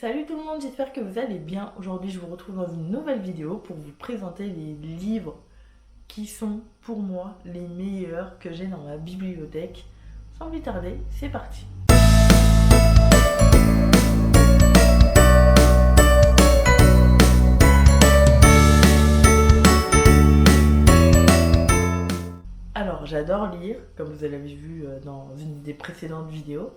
Salut tout le monde, j'espère que vous allez bien. Aujourd'hui, je vous retrouve dans une nouvelle vidéo pour vous présenter les livres qui sont pour moi les meilleurs que j'ai dans ma bibliothèque. Sans plus tarder, c'est parti. Alors, j'adore lire, comme vous l'avez vu dans une des précédentes vidéos.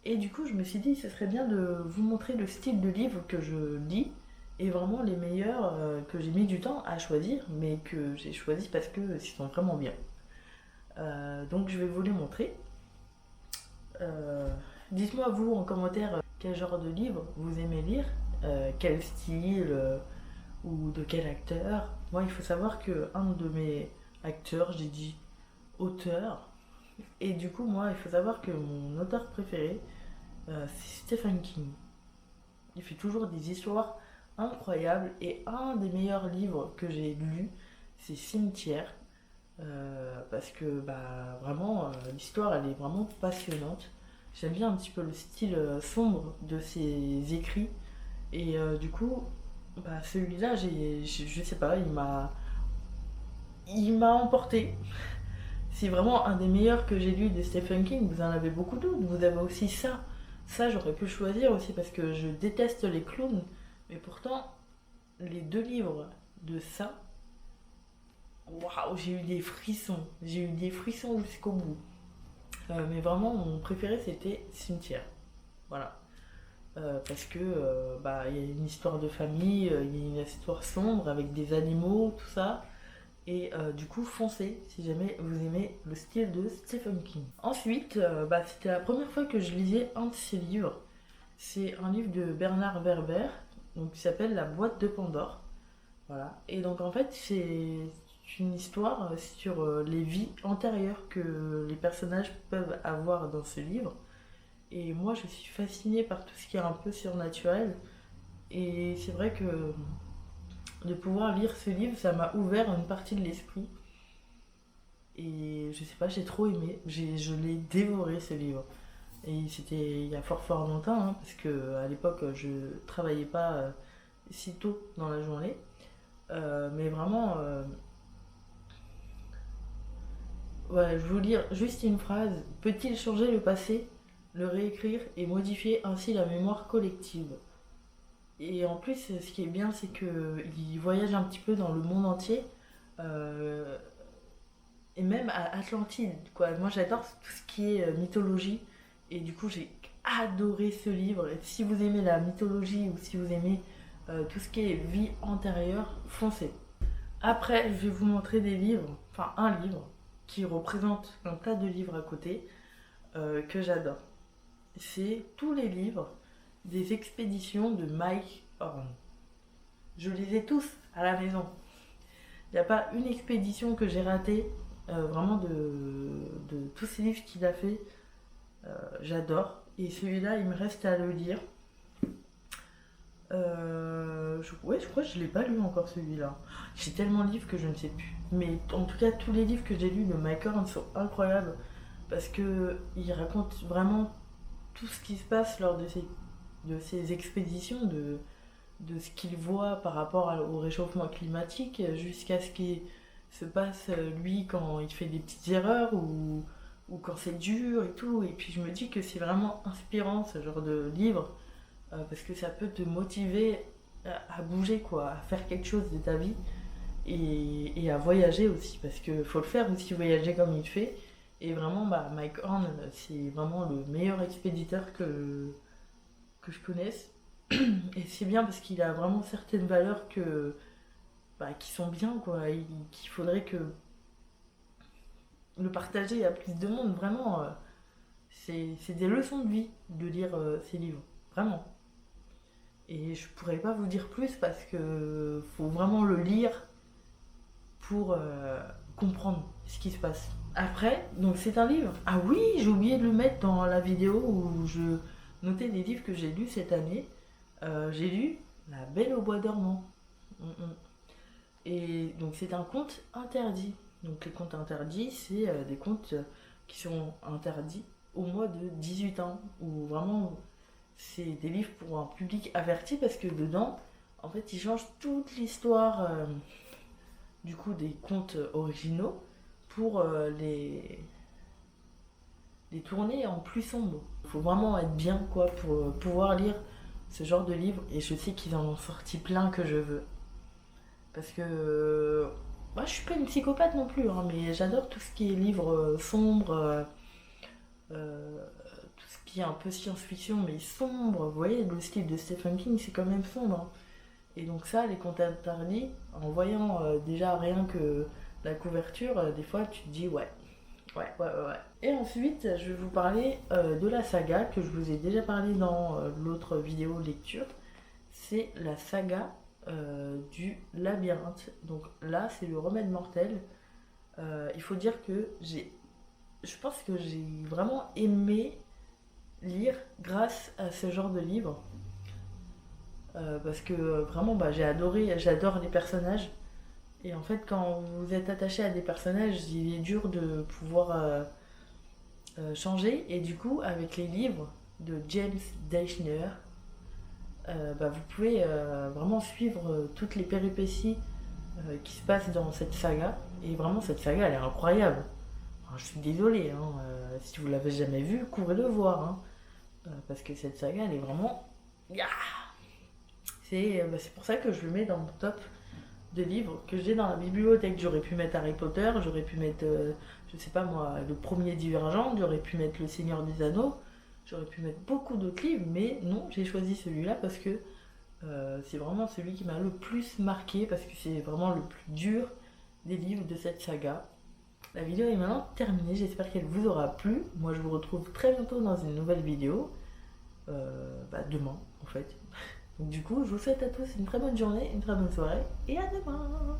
Et du coup, je me suis dit, ce serait bien de vous montrer le style de livre que je lis et vraiment les meilleurs que j'ai mis du temps à choisir, mais que j'ai choisi parce qu'ils sont vraiment bien. Donc, je vais vous les montrer. Euh, Dites-moi, vous, en commentaire, quel genre de livre vous aimez lire, quel style ou de quel acteur. Moi, il faut savoir que un de mes acteurs, j'ai dit auteur, et du coup, moi, il faut savoir que mon auteur préféré, c'est Stephen King. Il fait toujours des histoires incroyables et un des meilleurs livres que j'ai lus, c'est Cimetière. Parce que vraiment, l'histoire elle est vraiment passionnante. J'aime bien un petit peu le style sombre de ses écrits. Et du coup, celui-là, je sais pas, il m'a emporté. C'est vraiment un des meilleurs que j'ai lu de Stephen King. Vous en avez beaucoup d'autres. Vous avez aussi ça. Ça, j'aurais pu choisir aussi parce que je déteste les clowns. Mais pourtant, les deux livres de ça, waouh, j'ai eu des frissons. J'ai eu des frissons jusqu'au bout. Mais vraiment, mon préféré, c'était Cimetière. Voilà. Parce que il y a une histoire de famille, il y a une histoire sombre avec des animaux, tout ça. Et du coup, foncez si jamais vous aimez le style de Stephen King. Ensuite, c'était la première fois que je lisais un de ses livres. C'est un livre de Bernard Werber, donc, qui s'appelle La boîte de Pandore. Voilà. Et donc en fait, c'est une histoire sur les vies antérieures que les personnages peuvent avoir dans ce livre. Et moi, je suis fascinée par tout ce qui est un peu surnaturel. Et c'est vrai que de pouvoir lire ce livre, ça m'a ouvert une partie de l'esprit. Et je sais pas, j'ai trop aimé. Je l'ai dévoré ce livre. Et c'était il y a fort fort longtemps, hein, parce que à l'époque, je travaillais pas si tôt dans la journée. Mais vraiment, ouais, je vais vous lire juste une phrase. Peut-il changer le passé, le réécrire et modifier ainsi la mémoire collective? Et en plus, ce qui est bien, c'est qu'il voyage un petit peu dans le monde entier. euh, et même à Atlantide, quoi. Moi, j'adore tout ce qui est mythologie. Et du coup, j'ai adoré ce livre. Et si vous aimez la mythologie ou si vous aimez tout ce qui est vie antérieure, foncez. Après, je vais vous montrer des livres, enfin un livre, qui représente un tas de livres à côté, que j'adore. C'est tous les livres des expéditions de Mike Horn. Je les ai tous à la maison. Il n'y a pas une expédition que j'ai ratée, vraiment de tous ces livres qu'il a fait. J'adore. Et celui-là, il me reste à le lire. Ouais, je crois que je ne l'ai pas lu encore celui-là. J'ai tellement de livres que je ne sais plus. Mais en tout cas, tous les livres que j'ai lus de Mike Horn sont incroyables. Parce qu'il raconte vraiment tout ce qui se passe lors de ces expéditions, de ce qu'il voit par rapport au réchauffement climatique, jusqu'à ce qui se passe lui quand il fait des petites erreurs ou quand c'est dur et tout. Et puis je me dis que c'est vraiment inspirant ce genre de livre parce que ça peut te motiver à bouger, quoi, à faire quelque chose de ta vie et à voyager aussi parce qu'il faut le faire aussi, voyager comme il fait. Et vraiment, Mike Horn, c'est vraiment le meilleur expéditeur que je connaisse. Et c'est bien parce qu'il a vraiment certaines valeurs qui sont bien, quoi. Qu'il faudrait que le partager à plus de monde, vraiment. C'est des leçons de vie de lire ces livres, vraiment. Et je pourrais pas vous dire plus parce que faut vraiment le lire pour comprendre ce qui se passe. Après, donc c'est un livre. Ah oui, j'ai oublié de le mettre dans la vidéo où je notais des livres que j'ai lus cette année. J'ai lu La Belle au bois dormant. Et donc c'est un conte interdit. Donc les contes interdits, c'est des contes qui sont interdits au moins de 18 ans. Où vraiment c'est des livres pour un public averti parce que dedans, en fait, ils changent toute l'histoire du coup des contes originaux pour les tourner en plus sombre. Il faut vraiment être bien quoi pour pouvoir lire ce genre de livre et je sais qu'ils en ont sorti plein que je veux. Parce que moi je suis pas une psychopathe non plus, hein, mais j'adore tout ce qui est livre sombre, tout ce qui est un peu science-fiction mais sombre. Vous voyez, le style de Stephen King c'est quand même sombre, hein. Et donc ça, les contes interdits, en voyant déjà rien que la couverture, des fois tu te dis ouais, ouais, ouais, ouais, ouais. Et ensuite, je vais vous parler de la saga que je vous ai déjà parlé dans l'autre vidéo lecture. C'est la saga du labyrinthe. Donc là, c'est le remède mortel. Il faut dire que je pense que j'ai vraiment aimé lire grâce à ce genre de livre. Parce que vraiment, bah, j'adore les personnages. Et en fait, quand vous êtes attaché à des personnages, il est dur de pouvoir changer. Et du coup, avec les livres de James Dashner, bah, vous pouvez vraiment suivre toutes les péripéties qui se passent dans cette saga. Et vraiment, cette saga, elle est incroyable. Enfin, je suis désolée, hein, si vous l'avez jamais vue, courez le voir, hein. Parce que cette saga, elle est vraiment... Yeah, c'est pour ça que je le mets dans mon top de livres que j'ai dans la bibliothèque. J'aurais pu mettre Harry Potter, j'aurais pu mettre, je sais pas moi, le premier Divergent, j'aurais pu mettre Le Seigneur des Anneaux, j'aurais pu mettre beaucoup d'autres livres, mais non, j'ai choisi celui-là parce que c'est vraiment celui qui m'a le plus marqué, parce que c'est vraiment le plus dur des livres de cette saga. La vidéo est maintenant terminée, j'espère qu'elle vous aura plu. Moi je vous retrouve très bientôt dans une nouvelle vidéo, demain en fait. Donc du coup, je vous souhaite à tous une très bonne journée, une très bonne soirée et à demain.